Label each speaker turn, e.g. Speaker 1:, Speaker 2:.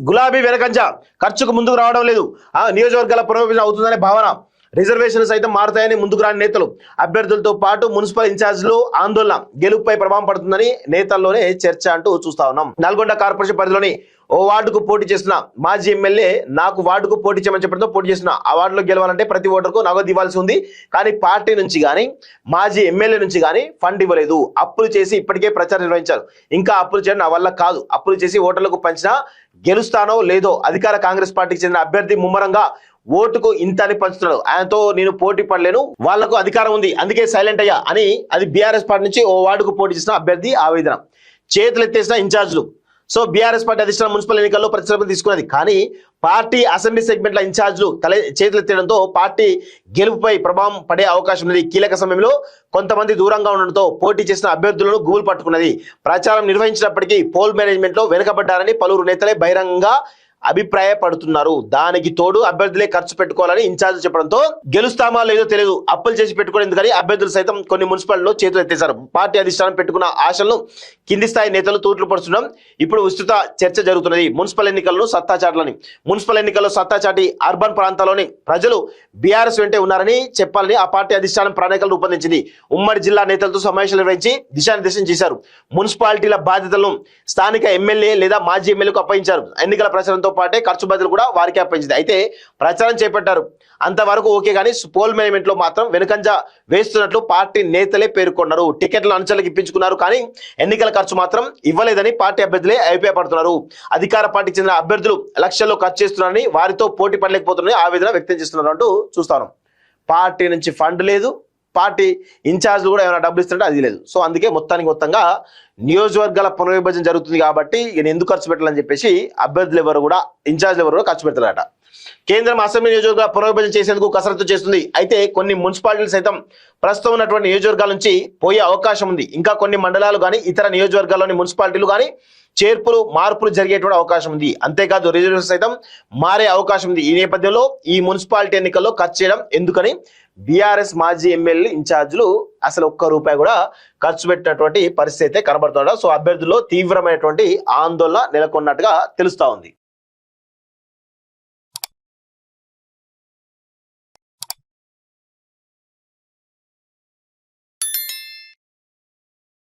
Speaker 1: గులాబీ వెనకంజ ఖర్చుకు ముందుకు రావడం లేదు. నియోజకవర్గాల పునర్విభజన అవుతుందనే భావన. రిజర్వేషన్లు సైతం మారుతాయని ముందుకు రాని నేతలు. అభ్యర్థులతో పాటు మున్సిపల్ ఇన్ఛార్జీలు ఆందోళన. గెలుపుపై ప్రభావం పడుతుందని నేతల్లోనే చర్చ అంటూ చూస్తా ఉన్నాం. నల్గొండ కార్పొరేషన్ పరిధిలోని ఓ వార్డుకు పోటీ చేసిన మాజీ ఎమ్మెల్యే నాకు వార్డుకు పోటీ చేయమని చెప్పడంతో పోటీ చేసిన ఆ వార్డులో గెలవాలంటే ప్రతి ఓటర్కు నగదు ఇవ్వాల్సి ఉంది. కానీ పార్టీ నుంచి కానీ మాజీ ఎమ్మెల్యే నుంచి కానీ ఫండ్ ఇవ్వలేదు. అప్పులు చేసి ఇప్పటికే ప్రచారం నిర్వహించారు. ఇంకా అప్పులు చేయడం నా వల్ల కాదు. అప్పులు చేసి ఓటర్లకు పంచినా గెలుస్తానో లేదో. అధికార కాంగ్రెస్ పార్టీకి చెందిన అభ్యర్థి ముమ్మరంగా ఓటుకు ఇంత అని పంచుతున్నాడు. ఆయనతో నేను పోటీ పడలేను, వాళ్లకు అధికారం ఉంది, అందుకే సైలెంట్ అయ్యా అని అది బీఆర్ఎస్ పార్టీ నుంచి ఓ వార్డుకు పోటీ చేసిన అభ్యర్థి ఆవేదన. చేతులు ఎత్తేసిన ఇన్ఛార్జీలు. సో బీఆర్ఎస్ పార్టీ అధిష్టానం మున్సిపల్ ఎన్నికల్లో ప్రతిష్టాపన తీసుకున్నది. కానీ పార్టీ అసెంబ్లీ సెగ్మెంట్ల ఇన్ఛార్జీలు చేతులెత్తడంతో పార్టీ గెలుపుపై ప్రభావం పడే అవకాశం ఉన్నది. కీలక సమయంలో కొంతమంది దూరంగా ఉండడంతో పోటీ చేసిన అభ్యర్థులను గుబులు పట్టుకున్నది. ప్రచారం నిర్వహించినప్పటికీ పోల్ మేనేజ్మెంట్ లో వెనుకబడ్డారని పలువురు నేతలే బహిరంగంగా అభిప్రాయపడుతున్నారు. దానికి తోడు అభ్యర్థులే ఖర్చు పెట్టుకోవాలని ఇన్ఛార్జ్ చెప్పడంతో గెలుస్తామా లేదో తెలియదు. అప్పులు చేసి పెట్టుకోవడం ఎందుకని అభ్యర్థులు సైతం కొన్ని మున్సిపాలిటీలో చేతులు ఎత్తేశారు. పార్టీ అధిష్టానం పెట్టుకున్న ఆశలను కింది స్థాయి నేతలు తూట్లు పడుతున్నాం. ఇప్పుడు విస్తృత చర్చ జరుగుతున్నది. మున్సిపల్ ఎన్నికల్లో సత్తా చాటాలని. మున్సిపల్ ఎన్నికల్లో సత్తా చాటి అర్బన్ ప్రాంతాల్లోని ప్రజలు బీఆర్ఎస్ వెంటే ఉన్నారని చెప్పాలని ఆ పార్టీ అధిష్టానం ప్రణాళికలు రూపొందించింది. ఉమ్మడి జిల్లా నేతలతో సమావేశాలు నిర్వహించి దిశానిర్దేశం చేశారు. మున్సిపాలిటీల బాధ్యతలను స్థానిక ఎమ్మెల్యే లేదా మాజీ ఎమ్మెల్యేకు అప్పగించారు. ఎన్నికల ప్రచారంతో పాటే ఖర్చు బదులు కూడా వారికి అప్పగించింది. అయితే ప్రచారం చేపట్టారు, అంతవరకు ఓకే. కానీ పోల్ మేనేజ్మెంట్ లో మాత్రం వెనుకంజ వేస్తున్నట్లు పార్టీ నేతలే పేర్కొన్నారు. టికెట్లను అంచెలకు ఇప్పించుకున్నారు, కానీ ఎన్నికల ఖర్చు మాత్రం ఇవ్వలేదని పార్టీ అభ్యర్థులే అభిప్రాయపడుతున్నారు. అధికార పార్టీకి చెందిన అభ్యర్థులు లక్షల్లో ఖర్చు చేస్తున్నారని, వారితో పోటీ పడలేకపోతున్నారని ఆవేదన వ్యక్తం చేస్తున్నారు అంటూ చూస్తాను. పార్టీ నుంచి ఫండ్ లేదు, పార్టీ ఇన్ఛార్జ్ కూడా ఏమైనా డబ్బులు ఇస్తుంటే అది లేదు. సో అందుకే మొత్తంగా నియోజకవర్గాల పునర్విభజన జరుగుతుంది కాబట్టి ఈయన ఎందుకు ఖర్చు పెట్టాలని చెప్పేసి అభ్యర్థులు ఎవరు కూడా ఇన్ఛార్జ్లు ఎవరు కూడా ఖర్చు పెడతారట. కేంద్రం అసెంబ్లీ నియోజకవర్గాల పునర్విభజన చేసేందుకు కసరత్తు చేస్తుంది. అయితే కొన్ని మున్సిపాలిటీలు సైతం ప్రస్తుతం ఉన్నటువంటి నియోజకవర్గాల నుంచి పోయే అవకాశం ఉంది. ఇంకా కొన్ని మండలాలు కానీ ఇతర నియోజకవర్గాల్లోని మున్సిపాలిటీలు కానీ మార్పులు జరిగేటువంటి అవకాశం ఉంది. అంతేకాదు రిజర్వేషన్ సైతం మారే అవకాశం ఉంది. ఈ నేపథ్యంలో ఈ మున్సిపాలిటీ ఎన్నికల్లో ఖర్చు చేయడం ఎందుకని బీఆర్ఎస్ మాజీ ఎమ్మెల్యే ఇన్ఛార్జీలు అసలు ఒక్క రూపాయి కూడా ఖర్చు పెట్టినటువంటి పరిస్థితి అయితే కనబడుతుండ. సో అభ్యర్థుల్లో తీవ్రమైనటువంటి ఆందోళన నెలకొన్నట్టుగా తెలుస్తా ఉంది.